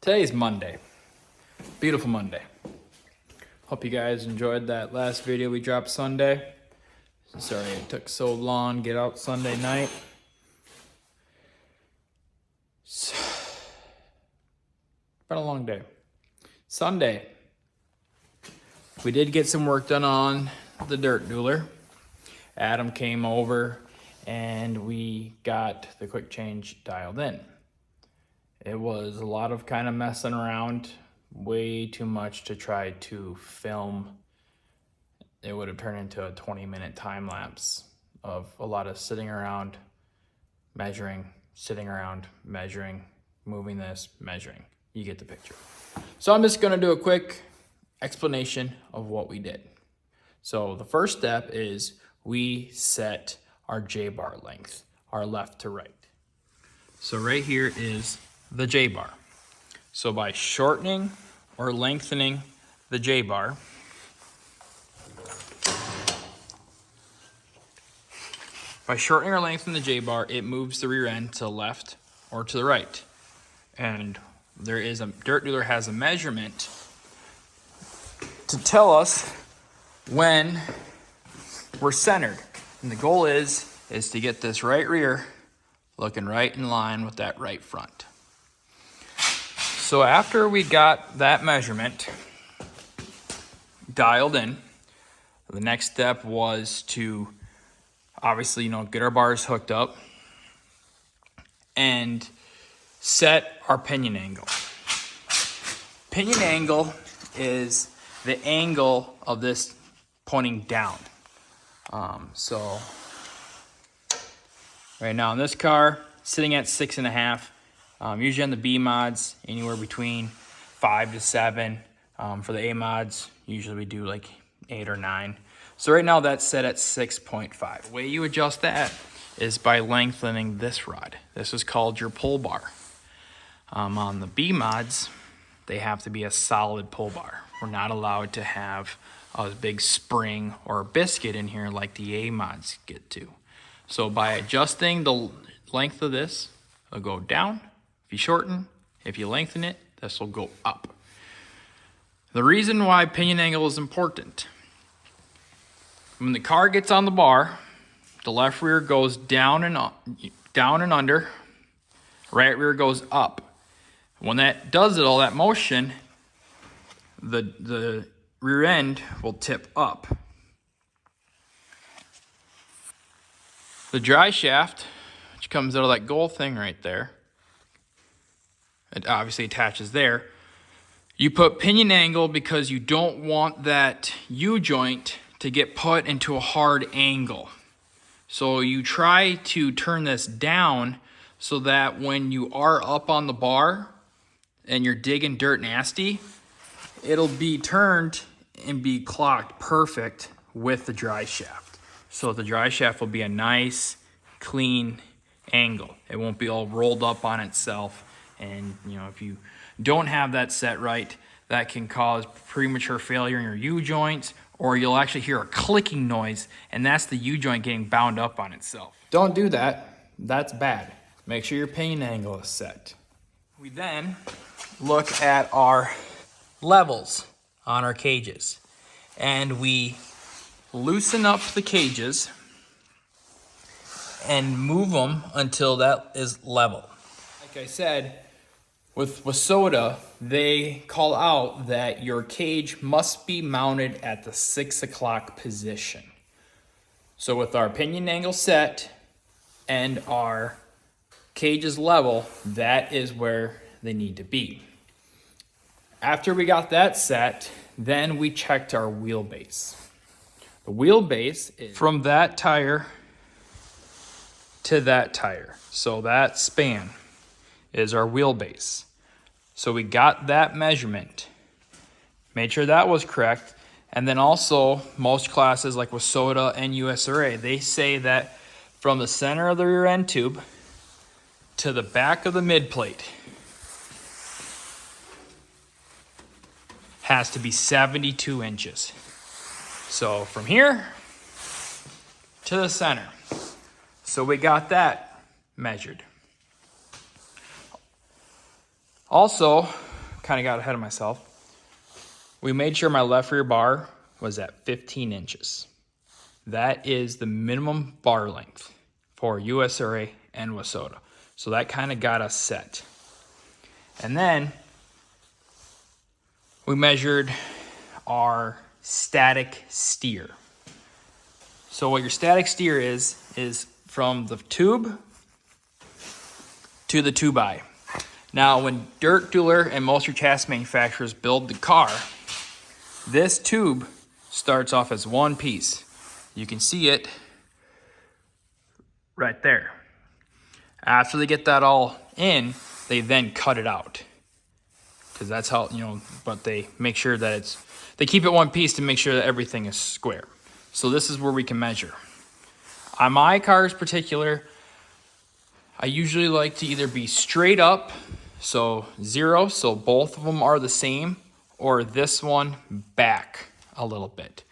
Today's Monday. Beautiful Monday. Hope you guys enjoyed that last video we dropped Sunday. Sorry it took so long to get out Sunday night. It's been a long day. Sunday, we did get some work done on the dirt dueler. Adam came over and we got the quick change dialed in. It was a lot of kind of messing around, way too much to try to film. It would have turned into a 20-minute time lapse of a lot of sitting around, measuring, sitting around, measuring, moving this, measuring. You get the picture. So I'm just gonna do a quick explanation of what we did. So the first step is we set our J-bar length, our left to right. So right here is the J-bar. So by shortening or lengthening the J-bar, it moves the rear end to the left or to the right. And dirt dealer has a measurement to tell us when we're centered. And the goal is to get this right rear looking right in line with that right front. So after we got that measurement dialed in, the next step was to obviously, get our bars hooked up and set our pinion angle. Pinion angle is the angle of this pointing down. So right now in this car, sitting at 6.5. Usually on the B mods, anywhere between 5 to 7. For the A mods, usually we do like 8 or 9. So right now that's set at 6.5. The way you adjust that is by lengthening this rod. This is called your pull bar. On the B mods, they have to be a solid pull bar. We're not allowed to have a big spring or a biscuit in here like the A mods get to. So by adjusting the length of this, it'll go down. If you shorten, if you lengthen it, this will go up. The reason why pinion angle is important: when the car gets on the bar, the left rear goes down and under, right rear goes up. When that does it, all that motion, the rear end will tip up. The dry shaft, which comes out of that gold thing right there, it obviously attaches there. You put pinion angle because you don't want that U-joint to get put into a hard angle. So you try to turn this down so that when you are up on the bar and you're digging dirt nasty, it'll be turned and be clocked perfect with the dry shaft. So the dry shaft will be a nice, clean angle. It won't be all rolled up on itself. And if you don't have that set right, that can cause premature failure in your U-joints, or you'll actually hear a clicking noise, and that's the U-joint getting bound up on itself. Don't do that. That's bad. Make sure your pinion angle is set. We then look at our levels on our cages, and we loosen up the cages and move them until that is level. Like I said, with Wasota, they call out that your cage must be mounted at the 6 o'clock position. So with our pinion angle set and our cages level, that is where they need to be. After we got that set, then we checked our wheelbase. The wheelbase is from that tire to that tire. So that span is our wheelbase. So we got that measurement, made sure that was correct. And then also most classes like Wasota and USRA, they say that from the center of the rear end tube to the back of the mid plate has to be 72 inches. So from here to the center. So we got that measured. Also, kind of got ahead of myself. We made sure my left rear bar was at 15 inches. That is the minimum bar length for USRA and Wissota. So that kind of got us set. And then we measured our static steer. So what your static steer is from the tube to the tube eye. Now, when Dirt Dueler and most of your chassis manufacturers build the car, this tube starts off as one piece. You can see it right there. After they get that all in, they then cut it out. Because that's how, but they make sure that they keep it one piece to make sure that everything is square. So this is where we can measure. On my cars particular, I usually like to either be straight up, so 0, so both of them are the same, or this one back a little bit.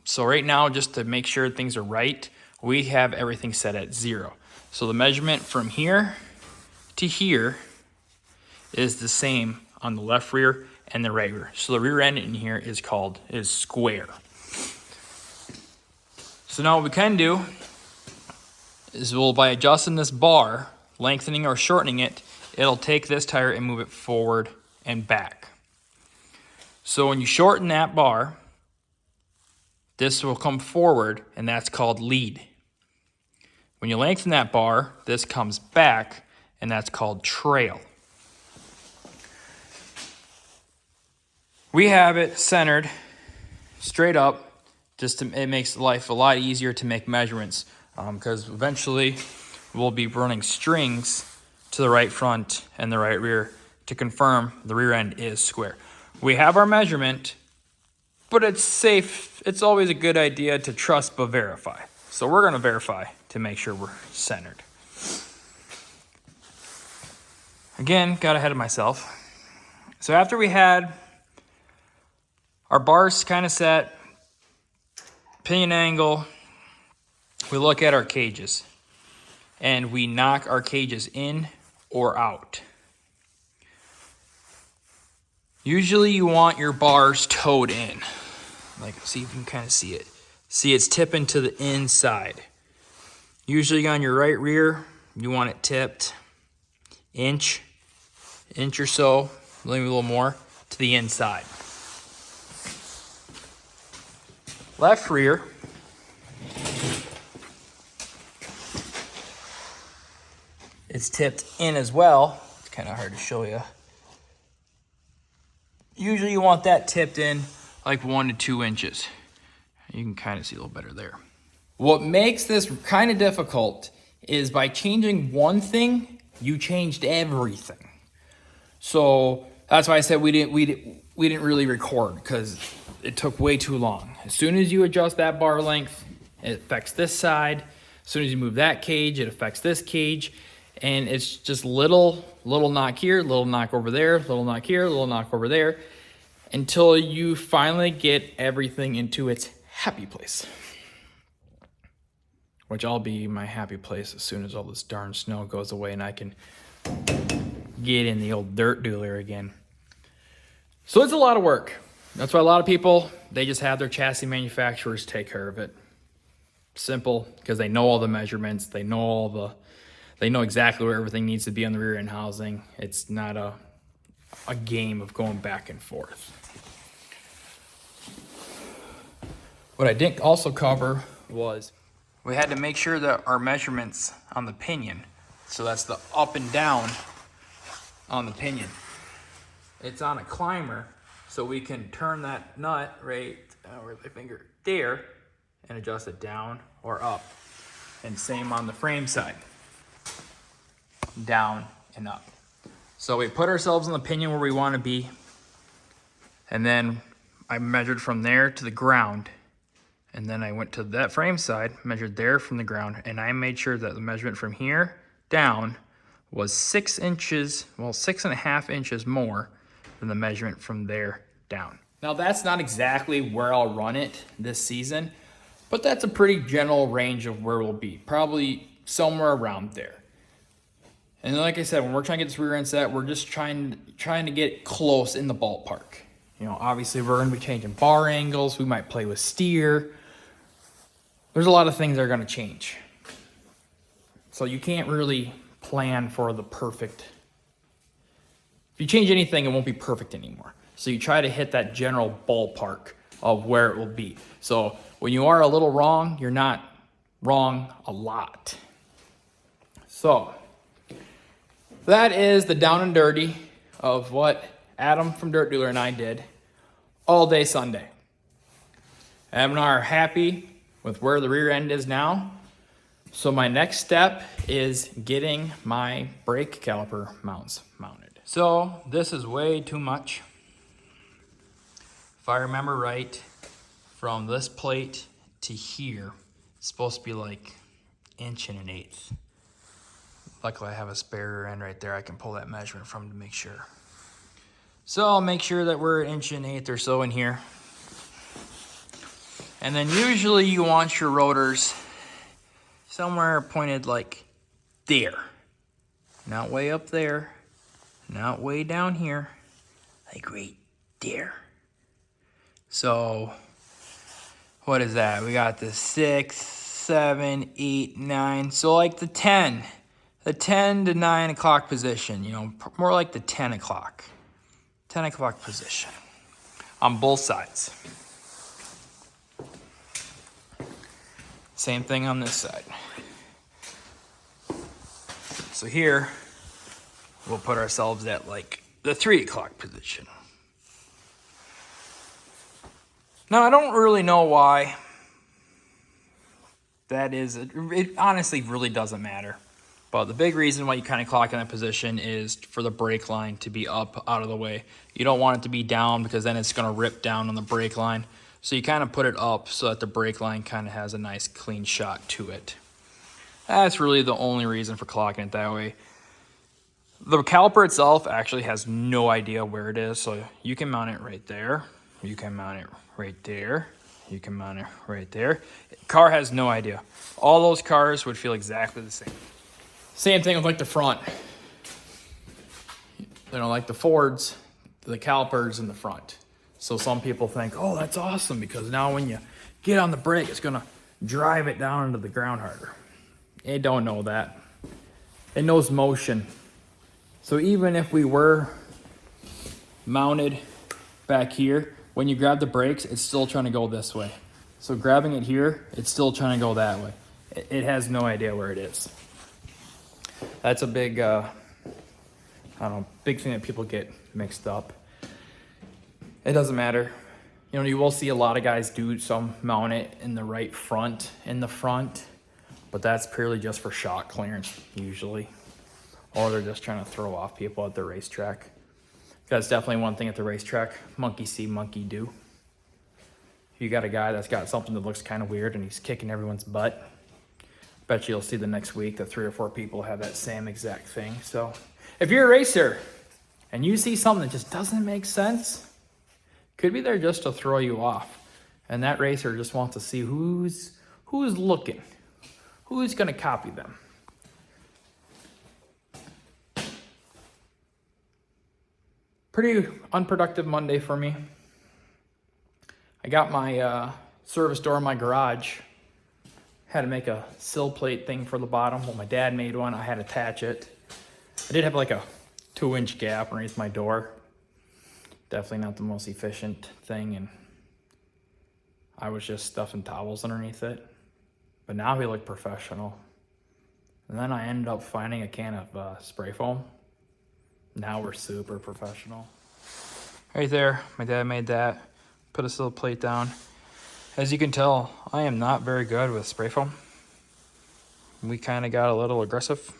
So right now, just to make sure things are right, we have everything set at 0. So the measurement from here to here is the same on the left rear and the right rear. So the rear end in here is square. So now what we can do is by adjusting this bar, lengthening or shortening it, it'll take this tire and move it forward and back. So when you shorten that bar, this will come forward, and that's called lead. When you lengthen that bar, this comes back, and that's called trail. We have it centered straight up. It makes life a lot easier to make measurements, because eventually we'll be running strings to the right front and the right rear to confirm the rear end is square. We have our measurement, but it's safe. It's always a good idea to trust but verify. So we're going to verify to make sure we're centered. Again, got ahead of myself. So after we had our bars kind of set, pinion angle, we look at our cages and we knock our cages in or out. Usually you want your bars towed in. Like, see if you can kind of see it. See, it's tipping to the inside. Usually on your right rear, you want it tipped inch or so, maybe a little more, to the inside. Left rear, it's tipped in as well. It's kind of hard to show you. Usually you want that tipped in like 1 to 2 inches. You can kind of see a little better there. What makes this kind of difficult is by changing one thing, you changed everything. So that's why I said we didn't really record, because it took way too long. As soon as you adjust that bar length, it affects this side. As soon as you move that cage, it affects this cage. And it's just little knock here, little knock over there, little knock here, little knock over there, until you finally get everything into its happy place. Which I'll be my happy place as soon as all this darn snow goes away and I can get in the old Dirt Dueler again. So it's a lot of work. That's why a lot of people, they just have their chassis manufacturers take care of it. Simple, because they know all the measurements, they know exactly where everything needs to be on the rear end housing. It's not a game of going back and forth. What I didn't also cover was we had to make sure that our measurements on the pinion, so that's the up and down on the pinion, it's on a climber, so we can turn that nut right where's my finger there and adjust it down or up. And same on the frame side, down and up. So we put ourselves on the pinion where we want to be, and then I measured from there to the ground, and then I went to that frame side, measured there from the ground, and I made sure that the measurement from here down was 6 inches, well, 6.5 inches more than the measurement from there down. Now that's not exactly where I'll run it this season, but that's a pretty general range of where we'll be, probably somewhere around there. And like I said, when we're trying to get this rear end set, we're just trying to get close in the ballpark. You know, obviously we're going to be changing bar angles. We might play with steer. There's a lot of things that are going to change. So you can't really plan for the perfect. If you change anything, it won't be perfect anymore. So you try to hit that general ballpark of where it will be. So when you are a little wrong, you're not wrong a lot. So that is the down and dirty of what Adam from Dirt Dealer and I did all day Sunday. Adam and I are happy with where the rear end is now. So my next step is getting my brake caliper mounts mounted. So this is way too much. If I remember right, from this plate to here, it's supposed to be like 1.125 inches. Luckily I have a spare end right there. I can pull that measurement from to make sure. So I'll make sure that we're 1.125 inches or so in here. And then usually you want your rotors somewhere pointed like there. Not way up there, not way down here, like right there. So what is that? We got the 6, 7, 8, 9. So like the 10 to 9 o'clock position, you know, more like the 10 o'clock position on both sides. Same thing on this side. So here, we'll put ourselves at like the 3 o'clock position. Now, I don't really know why that is. It honestly really doesn't matter. But the big reason why you kind of clock in that position is for the brake line to be up out of the way. You don't want it to be down because then it's going to rip down on the brake line. So you kind of put it up so that the brake line kind of has a nice clean shot to it. That's really the only reason for clocking it that way. The caliper itself actually has no idea where it is. So you can mount it right there. You can mount it right there. You can mount it right there. Car has no idea. All those cars would feel exactly the same. Same thing with like the front. You know, like the Fords, the calipers in the front. So some people think, oh, that's awesome because now when you get on the brake, it's gonna drive it down into the ground harder. It don't know that. It knows motion. So even if we were mounted back here, when you grab the brakes, it's still trying to go this way. So grabbing it here, it's still trying to go that way. It has no idea where it is. That's a big, I don't know, big thing that people get mixed up. It doesn't matter. You know, you will see a lot of guys do some mount it in the right front, but that's purely just for shock clearance usually. Or they're just trying to throw off people at the racetrack. That's definitely one thing at the racetrack, monkey see, monkey do. You got a guy that's got something that looks kind of weird and he's kicking everyone's butt. Bet you'll see the next week that 3 or 4 people have that same exact thing. So if you're a racer and you see something that just doesn't make sense, could be there just to throw you off. And that racer just wants to see who's looking, who's gonna copy them. Pretty unproductive Monday for me. I got my service door in my garage. Had to make a sill plate thing for the bottom. Well, my dad made one. I had to attach it. I did have like a 2-inch gap underneath my door. Definitely not the most efficient thing, and I was just stuffing towels underneath it. But now he looked professional. And then I ended up finding a can of spray foam. Now we're super professional. Right there, my dad made that. Put a sill plate down. As you can tell, I am not very good with spray foam. We kind of got a little aggressive.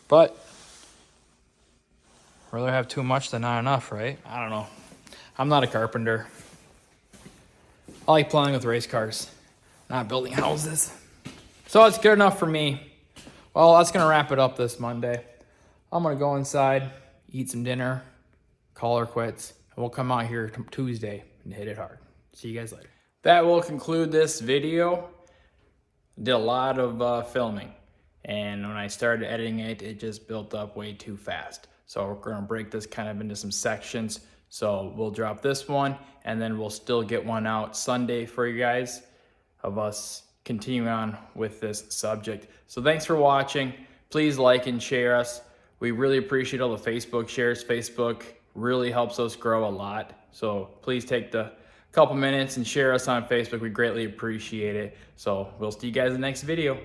But rather have too much than not enough, right? I don't know. I'm not a carpenter. I like playing with race cars, not building houses. So it's good enough for me. Well, that's going to wrap it up this Monday. I'm going to go inside, eat some dinner, call her quits, and we'll come out here Tuesday and hit it hard. See you guys later. That will conclude this video. Did a lot of filming. and when I started editing it, it just built up way too fast. So we're gonna break this kind of into some sections. So we'll drop this one, and then we'll still get one out Sunday for you guys of us continuing on with this subject. So thanks for watching. Please like and share us. We really appreciate all the Facebook shares. Facebook really helps us grow a lot. So please take the couple minutes and share us on Facebook. We greatly appreciate it. So we'll see you guys in the next video.